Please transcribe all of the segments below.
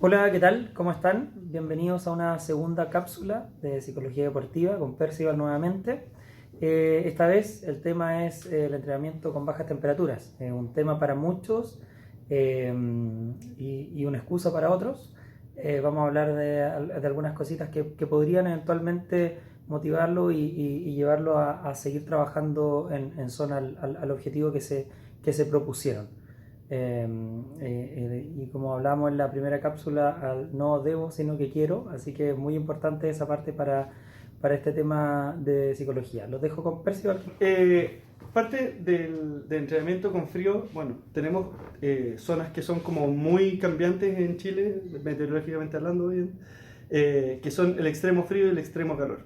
Hola, ¿qué tal? ¿Cómo están? Bienvenidos a una segunda cápsula de Psicología Deportiva con Percival nuevamente. Esta vez el tema es el entrenamiento con bajas temperaturas, un tema para muchos y una excusa para otros. Vamos a hablar de algunas cositas que podrían eventualmente motivarlo y llevarlo a seguir trabajando en zona al objetivo que se propusieron. Y como hablamos en la primera cápsula, no debo, sino que quiero, así que es muy importante esa parte para este tema de psicología. Los dejo con Percival. Parte del entrenamiento con frío, bueno, tenemos zonas que son como muy cambiantes en Chile, meteorológicamente hablando bien, que son el extremo frío y el extremo calor.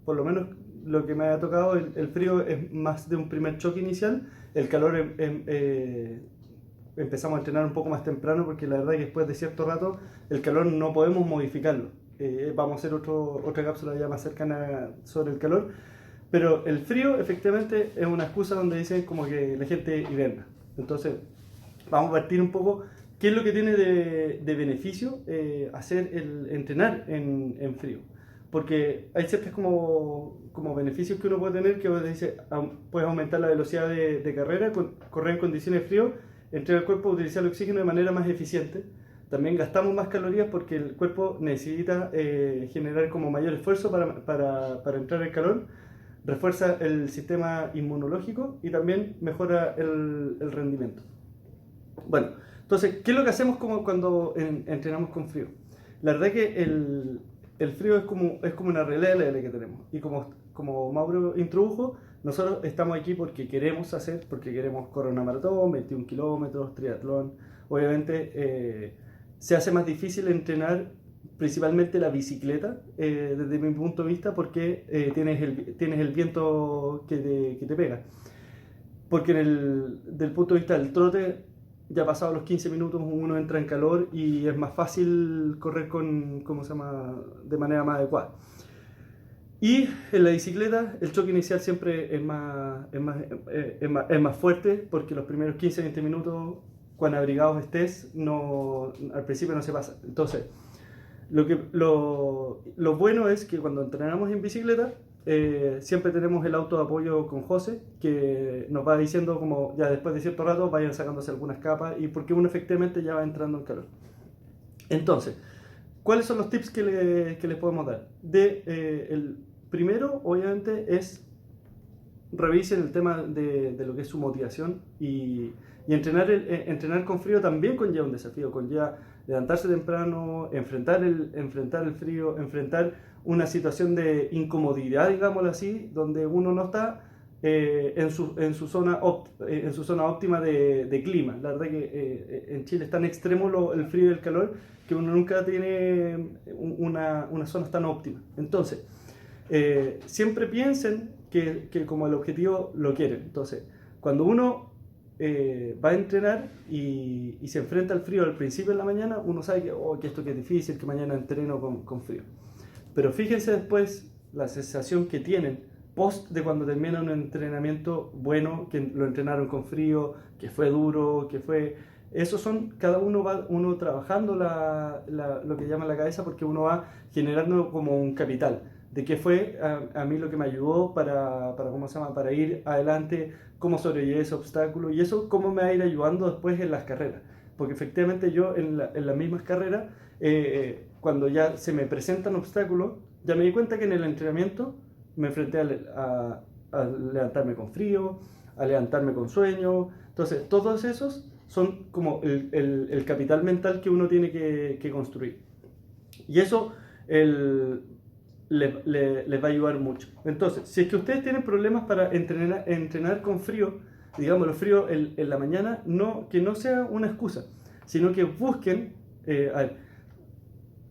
Por lo menos lo que me ha tocado, el frío es más de un primer choque inicial, el calor empezamos a entrenar un poco más temprano porque la verdad es que después de cierto rato el calor no podemos modificarlo. Vamos a hacer otra cápsula ya más cercana sobre el calor. Pero el frío efectivamente es una excusa donde dicen como que la gente hiberna. Entonces vamos a partir un poco qué es lo que tiene de beneficio hacer el entrenar en frío. Porque hay ciertos como beneficios que uno puede tener que dice, puedes aumentar la velocidad de carrera, correr en condiciones de frío, entrenar el cuerpo a utilizar el oxígeno de manera más eficiente. También gastamos más calorías porque el cuerpo necesita generar como mayor esfuerzo para entrar en calor, refuerza el sistema inmunológico y también mejora el rendimiento. Bueno, entonces, ¿qué es lo que hacemos como cuando entrenamos con frío? La verdad es que el frío es como una relay que tenemos. Y como Mauro introdujo, nosotros estamos aquí porque queremos correr una maratón, 21 kilómetros, triatlón. Obviamente se hace más difícil entrenar principalmente la bicicleta desde mi punto de vista porque tienes el viento que te pega. Porque del punto de vista del trote, ya pasados los 15 minutos uno entra en calor y es más fácil correr ¿cómo se llama?, de manera más adecuada. Y en la bicicleta el choque inicial siempre es más fuerte porque los primeros 15-20 minutos, cuando abrigados estés, al principio no se pasa. Entonces, lo bueno es que cuando entrenamos en bicicleta, siempre tenemos el auto de apoyo con José, que nos va diciendo como ya después de cierto rato vayan sacándose algunas capas y porque uno efectivamente ya va entrando en calor. Entonces, ¿cuáles son los tips que les podemos dar? El primero, obviamente, es revisen el tema de lo que es su motivación y entrenar con frío también conlleva un desafío, conlleva levantarse temprano, enfrentar el frío, enfrentar una situación de incomodidad, digámoslo así, donde uno no está en su zona óptima de clima. La verdad que en Chile es tan extremo el frío y el calor que uno nunca tiene una zona tan óptima. Entonces, siempre piensen que como el objetivo lo quieren. Entonces, cuando uno va a entrenar y se enfrenta al frío al principio de la mañana, uno sabe que esto que es difícil, que mañana entreno con frío. Pero fíjense después la sensación que tienen post de cuando terminan un entrenamiento bueno, que lo entrenaron con frío, que fue duro, que fue... Esos son, cada uno va trabajando lo que llama la cabeza porque uno va generando como un capital de qué fue a mí lo que me ayudó ¿cómo se llama?, para ir adelante, cómo sobrellevé ese obstáculo y eso cómo me va a ir ayudando después en las carreras. Porque efectivamente yo en las mismas carreras, cuando ya se me presentan obstáculos, ya me di cuenta que en el entrenamiento me enfrenté a levantarme con frío, a levantarme con sueño. Entonces, todos esos son como el capital mental que uno tiene que construir. Y eso les va a ayudar mucho. Entonces, si es que ustedes tienen problemas para entrenar con frío, digamos, lo frío en la mañana, que no sea una excusa, sino que busquen,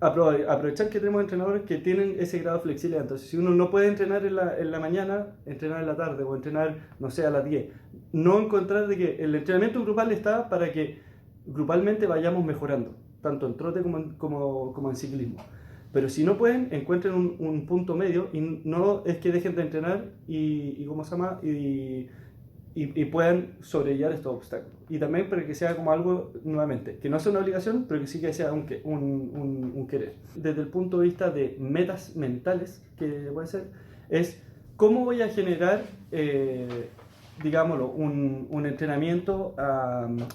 aprovechar que tenemos entrenadores que tienen ese grado de flexibilidad. Entonces, si uno no puede entrenar en la mañana, entrenar en la tarde o entrenar, no sé, a las 10. No encontrar de que el entrenamiento grupal está para que grupalmente vayamos mejorando, tanto en trote como en ciclismo. Pero si no pueden, encuentren un punto medio y no es que dejen de entrenar y ¿cómo se llama? y puedan sobrellevar estos obstáculos. Y también para que sea como algo, nuevamente, que no sea una obligación, pero que sí que sea un querer. Desde el punto de vista de metas mentales, que puede ser, es cómo voy a generar, digámoslo, un entrenamiento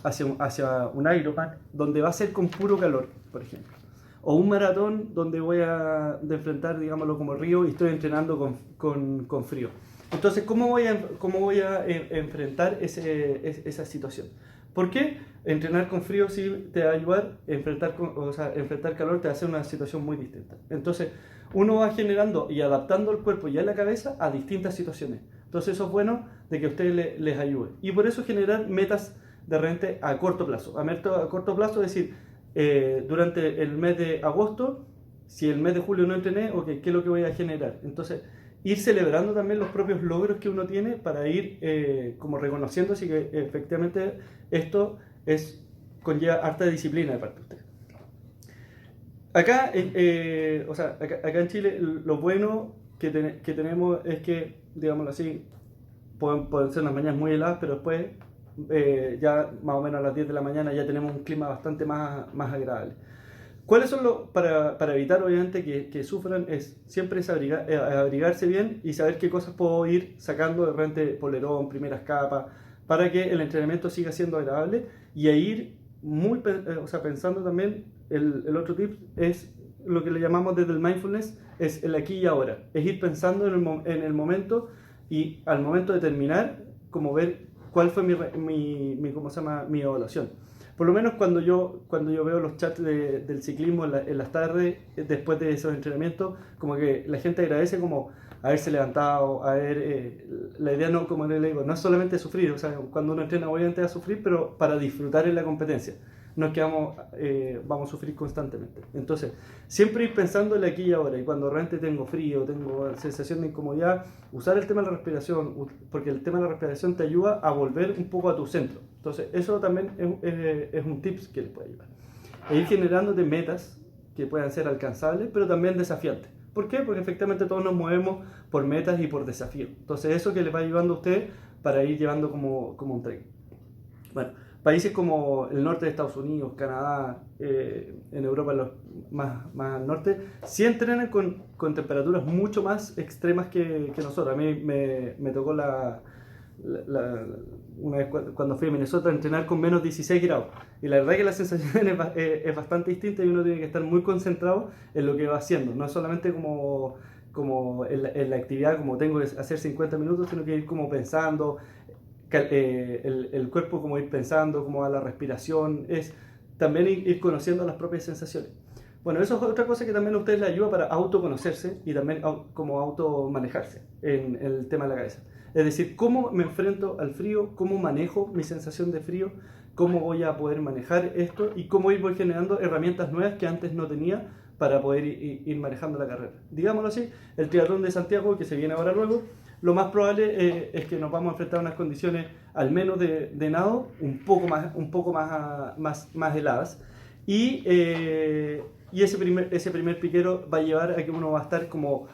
hacia un Ironman, donde va a ser con puro calor, por ejemplo. O un maratón donde voy a enfrentar, digámoslo, como río y estoy entrenando con frío. Entonces, ¿cómo voy a enfrentar esa situación? ¿Por qué? Entrenar con frío sí te va a ayudar, enfrentar calor te va a hacer una situación muy distinta. Entonces, uno va generando y adaptando el cuerpo y la cabeza a distintas situaciones. Entonces, eso es bueno de que a ustedes les ayude. Y por eso generar metas de repente a corto plazo. A corto plazo, es decir, durante el mes de agosto, si el mes de julio no entrené, okay, ¿qué es lo que voy a generar? Entonces, ir celebrando también los propios logros que uno tiene para ir como reconociendo así que efectivamente esto conlleva harta disciplina de parte de usted. Acá, acá en Chile lo bueno que tenemos es que, digámoslo así, pueden ser unas mañanas muy heladas, pero después ya más o menos a las 10 de la mañana ya tenemos un clima bastante más agradable. ¿Cuáles son para evitar obviamente que sufran? Siempre es abrigarse bien y saber qué cosas puedo ir sacando de repente polerón, primeras capas, para que el entrenamiento siga siendo agradable y a ir pensando también, el otro tip es lo que le llamamos desde el mindfulness, es el aquí y ahora, es ir pensando en el momento y al momento de terminar, como ver cuál fue mi evaluación. Por lo menos cuando yo veo los chats del ciclismo en las tardes, después de esos entrenamientos, como que la gente agradece como haberse levantado, la idea no, como le digo, no es solamente sufrir, o sea, cuando uno entrena obviamente va a sufrir, pero para disfrutar en la competencia, no es que vamos a sufrir constantemente. Entonces, siempre ir pensando en el aquí y ahora, y cuando realmente tengo frío, tengo sensación de incomodidad, usar el tema de la respiración, porque el tema de la respiración te ayuda a volver un poco a tu centro. Entonces, eso también es un tips que les puede ayudar. E ir generándote metas que puedan ser alcanzables, pero también desafiantes. ¿Por qué? Porque efectivamente todos nos movemos por metas y por desafíos. Entonces, eso que les va ayudando a ustedes para ir llevando como un tren. Bueno, países como el norte de Estados Unidos, Canadá, en Europa más al norte, sí entrenan con temperaturas mucho más extremas que nosotros. A mí me tocó una vez cuando fui a Minnesota a entrenar con menos 16 grados. Y la verdad que la sensación es bastante distinta y uno tiene que estar muy concentrado en lo que va haciendo. No es solamente como en la actividad, como tengo que hacer 50 minutos, sino que ir como pensando, el cuerpo como ir pensando, como a la respiración, es también ir conociendo las propias sensaciones. Bueno, eso es otra cosa que también a ustedes les ayuda para autoconocerse y también como automanejarse en el tema de la cabeza. Es decir, cómo me enfrento al frío, cómo manejo mi sensación de frío, cómo voy a poder manejar esto y cómo voy generando herramientas nuevas que antes no tenía para poder ir manejando la carrera. Digámoslo así, el triatlón de Santiago, que se viene ahora luego, lo más probable es que nos vamos a enfrentar a unas condiciones al menos de nado un poco más heladas y ese primer piquero va a llevar a que uno va a estar como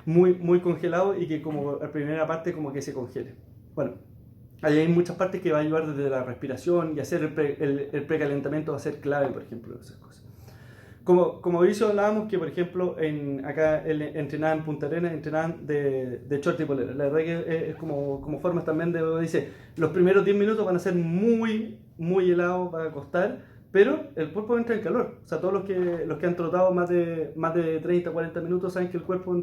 muy congelado y que como la primera parte como que se congele. Bueno, ahí hay muchas partes que va a ayudar desde la respiración y hacer el precalentamiento va a ser clave, por ejemplo, esas cosas. Como hablábamos que, por ejemplo, acá entrenaban en Punta Arenas, entrenaban de short y polera. La verdad que es como formas también dice, los primeros 10 minutos van a ser muy helados, va a costar, pero el cuerpo entra en calor. O sea, todos los que han trotado más de 30, 40 minutos saben que el cuerpo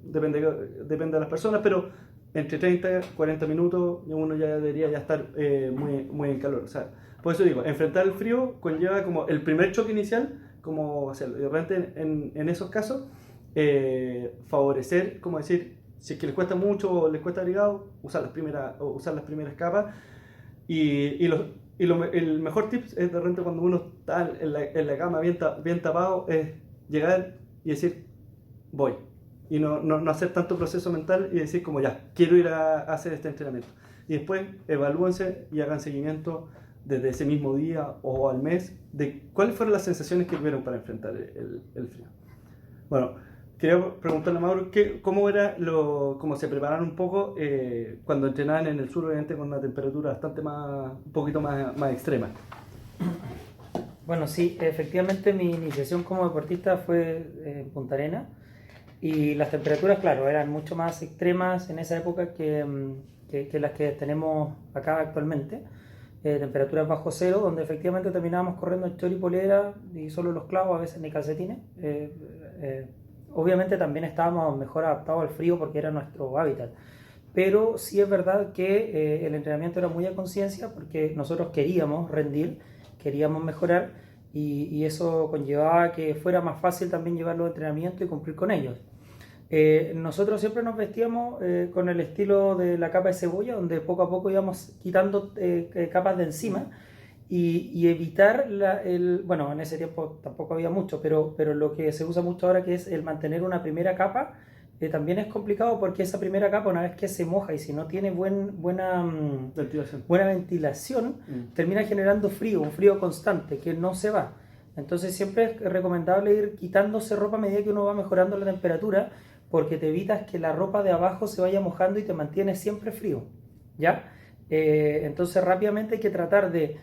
depende de las personas, pero entre 30 y 40 minutos uno ya debería estar muy en calor. O sea, por eso digo, enfrentar el frío conlleva como el primer choque inicial, como hacerlo. Y de repente en esos casos, favorecer, como decir, si es que les cuesta mucho o les cuesta abrigado, usar las primeras capas. El mejor tip es de repente cuando uno está en la cama bien tapado, es llegar y decir, voy. Y no hacer tanto proceso mental y decir como ya, quiero ir a hacer este entrenamiento. Y después evalúense y hagan seguimiento desde ese mismo día o al mes de cuáles fueron las sensaciones que tuvieron para enfrentar el frío. Bueno, quería preguntarle a Mauro, ¿cómo era cómo se prepararon un poco cuando entrenaban en el sur, obviamente con una temperatura bastante más, un poquito más extrema? Bueno, sí, efectivamente mi iniciación como deportista fue en Punta Arenas y las temperaturas, claro, eran mucho más extremas en esa época que las que tenemos acá actualmente. Temperaturas bajo cero, donde efectivamente terminábamos corriendo en chor y polera y solo los clavos, a veces ni calcetines. Obviamente también estábamos mejor adaptados al frío porque era nuestro hábitat. Pero sí es verdad que el entrenamiento era muy a conciencia porque nosotros queríamos rendir, queríamos mejorar y eso conllevaba que fuera más fácil también llevar los entrenamientos y cumplir con ellos. Nosotros siempre nos vestíamos con el estilo de la capa de cebolla, donde poco a poco íbamos quitando capas de encima y evitar bueno, en ese tiempo tampoco había mucho, pero lo que se usa mucho ahora que es el mantener una primera capa, también es complicado porque esa primera capa una vez que se moja y si no tiene buena ventilación, termina generando frío, un frío constante que no se va. Entonces siempre es recomendable ir quitándose ropa a medida que uno va mejorando la temperatura porque te evitas que la ropa de abajo se vaya mojando y te mantiene siempre frío, ¿ya? Entonces rápidamente hay que tratar de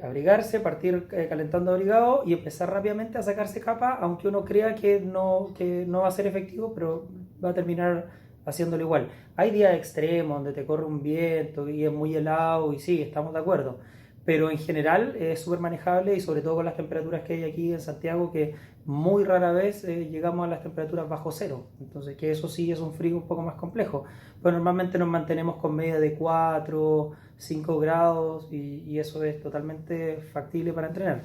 abrigarse, partir calentando abrigado y empezar rápidamente a sacarse capa, aunque uno crea que no va a ser efectivo, pero va a terminar haciéndolo igual. Hay días extremos donde te corre un viento y es muy helado y sí, estamos de acuerdo, pero en general es súper manejable y sobre todo con las temperaturas que hay aquí en Santiago, que muy rara vez llegamos a las temperaturas bajo cero, entonces que eso sí es un frío un poco más complejo, pero normalmente nos mantenemos con media de 4, 5 grados y eso es totalmente factible para entrenar.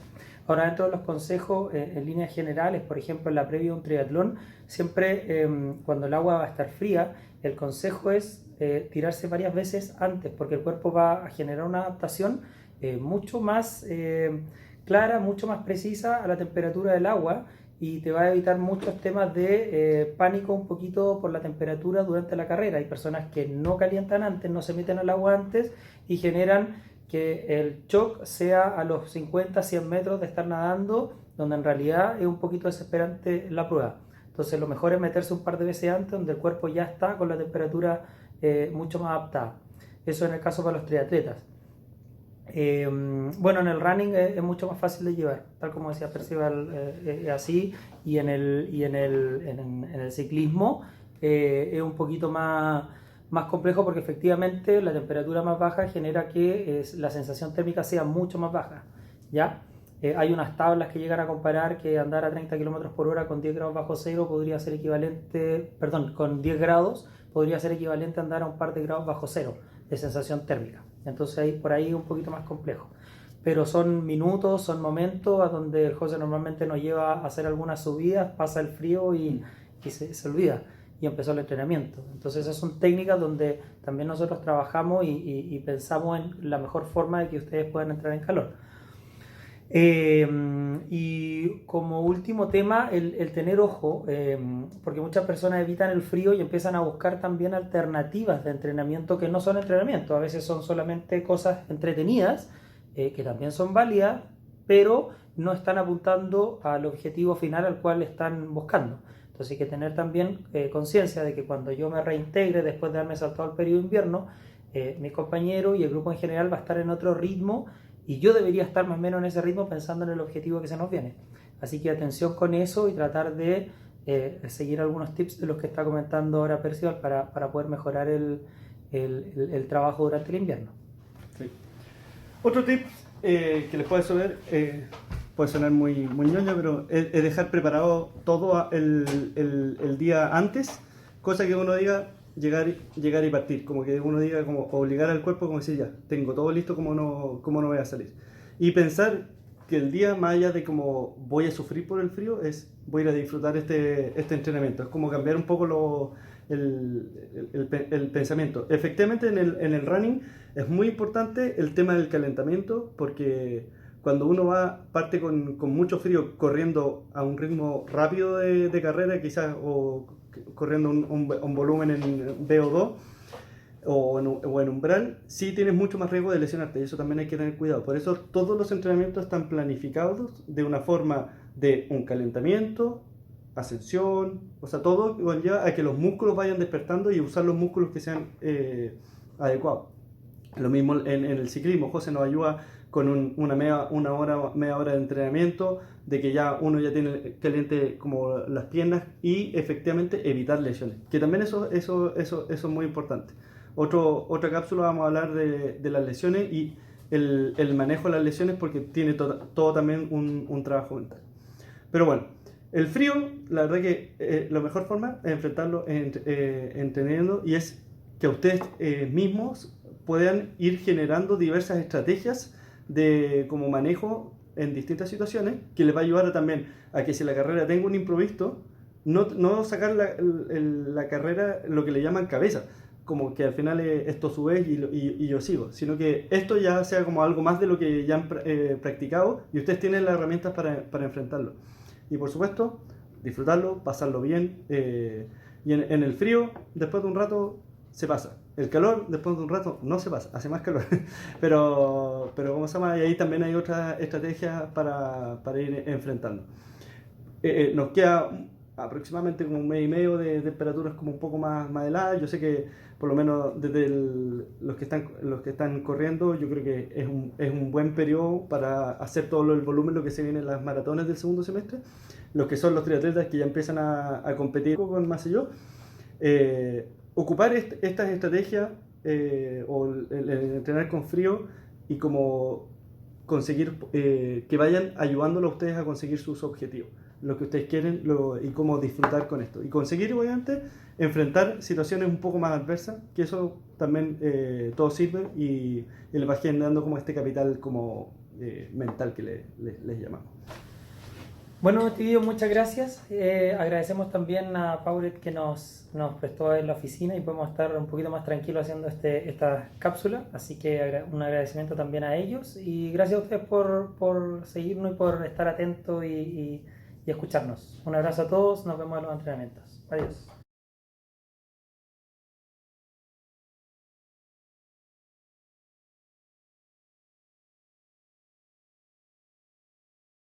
Ahora, dentro de los consejos, en líneas generales, por ejemplo, en la previa de un triatlón, siempre cuando el agua va a estar fría, el consejo es tirarse varias veces antes, porque el cuerpo va a generar una adaptación mucho más clara, mucho más precisa a la temperatura del agua y te va a evitar muchos temas de pánico un poquito por la temperatura durante la carrera. Hay personas que no calientan antes, no se meten al agua antes y generan que el shock sea a los 50, 100 metros de estar nadando, donde en realidad es un poquito desesperante la prueba. Entonces lo mejor es meterse un par de veces antes, donde el cuerpo ya está con la temperatura mucho más adaptada. Eso en el caso para los triatletas. Bueno, en el running es mucho más fácil de llevar, tal como decía Percival, así, y en el ciclismo es un poquito más complejo porque efectivamente la temperatura más baja genera que la sensación térmica sea mucho más baja, ¿ya? Hay unas tablas que llegan a comparar que andar a 30 km por hora con 10 grados bajo cero podría ser equivalente, perdón, con 10 grados podría ser equivalente a andar a un par de grados bajo cero de sensación térmica. Entonces por ahí es un poquito más complejo. Pero son minutos, son momentos a donde el José normalmente nos lleva a hacer algunas subidas, pasa el frío y se olvida y empezó el entrenamiento. Entonces esas son técnicas donde también nosotros trabajamos y pensamos en la mejor forma de que ustedes puedan entrar en calor. Y como último tema, el tener ojo, porque muchas personas evitan el frío y empiezan a buscar también alternativas de entrenamiento que no son entrenamiento, a veces son solamente cosas entretenidas, que también son válidas, pero no están apuntando al objetivo final al cual están buscando. Entonces hay que tener también conciencia de que cuando yo me reintegre después de haberme saltado el periodo de invierno, mis compañeros y el grupo en general va a estar en otro ritmo y yo debería estar más o menos en ese ritmo pensando en el objetivo que se nos viene. Así que atención con eso y tratar de seguir algunos tips de los que está comentando ahora Percival para poder mejorar el trabajo durante el invierno. Sí. Otro tip que les puede sonar muy ñoño, pero es dejar preparado todo el día antes, cosa que uno diga llegar y partir, como que uno diga, como obligar al cuerpo, como decir, ya, tengo todo listo, cómo no voy a salir. Y pensar que el día, más allá de cómo voy a sufrir por el frío, voy a ir a disfrutar este entrenamiento. Es como cambiar un poco el pensamiento. Efectivamente, en el running es muy importante el tema del calentamiento, porque cuando uno parte con mucho frío, corriendo a un ritmo rápido de carrera, quizás, o corriendo un volumen en VO2 o en umbral, sí tienes mucho más riesgo de lesionarte, y eso también hay que tener cuidado. Por eso todos los entrenamientos están planificados de una forma de un calentamiento, ascensión, o sea, todo conlleva a que los músculos vayan despertando y usar los músculos que sean adecuados. Lo mismo en el ciclismo, José nos ayuda con media hora de entrenamiento, de que ya uno ya tiene caliente como las piernas y efectivamente evitar lesiones, que también eso es muy importante. Otra cápsula vamos a hablar de las lesiones y el manejo de las lesiones, porque tiene todo también un trabajo mental. Pero bueno, el frío, la verdad que la mejor forma es enfrentarlo entrenando, y es que ustedes mismos puedan ir generando diversas estrategias de como manejo en distintas situaciones, que les va a ayudar también a que si la carrera tenga un imprevisto, no sacar la carrera lo que le llaman cabeza, como que al final esto sube y yo sigo, sino que esto ya sea como algo más de lo que ya han practicado, y ustedes tienen las herramientas para enfrentarlo. Y por supuesto, disfrutarlo, pasarlo bien, y en el frío, después de un rato, se pasa. El calor, después de un rato, no se pasa, hace más calor. pero ¿cómo se llama? Y ahí también hay otras estrategias para ir enfrentando. Nos queda aproximadamente como un mes y medio de temperaturas como un poco más heladas. Yo sé que por lo menos desde los que están corriendo, yo creo que es un buen periodo para hacer todo el volumen, lo que se viene en las maratones del segundo semestre. Los que son los triatletas que ya empiezan a competir con más y yo, ocupar estas estrategias, o el entrenar con frío, y como conseguir que vayan ayudándolo a ustedes a conseguir sus objetivos, lo que ustedes quieren, y cómo disfrutar con esto y conseguir obviamente enfrentar situaciones un poco más adversas, que eso también todo sirve, y les va generando como este capital como mental que les llamamos. Bueno, Tío, muchas gracias. Agradecemos también a Paulet que nos prestó en la oficina y podemos estar un poquito más tranquilos haciendo esta cápsula. Así que un agradecimiento también a ellos, y gracias a ustedes por seguirnos y por estar atentos y escucharnos. Un abrazo a todos, nos vemos en los entrenamientos. Adiós.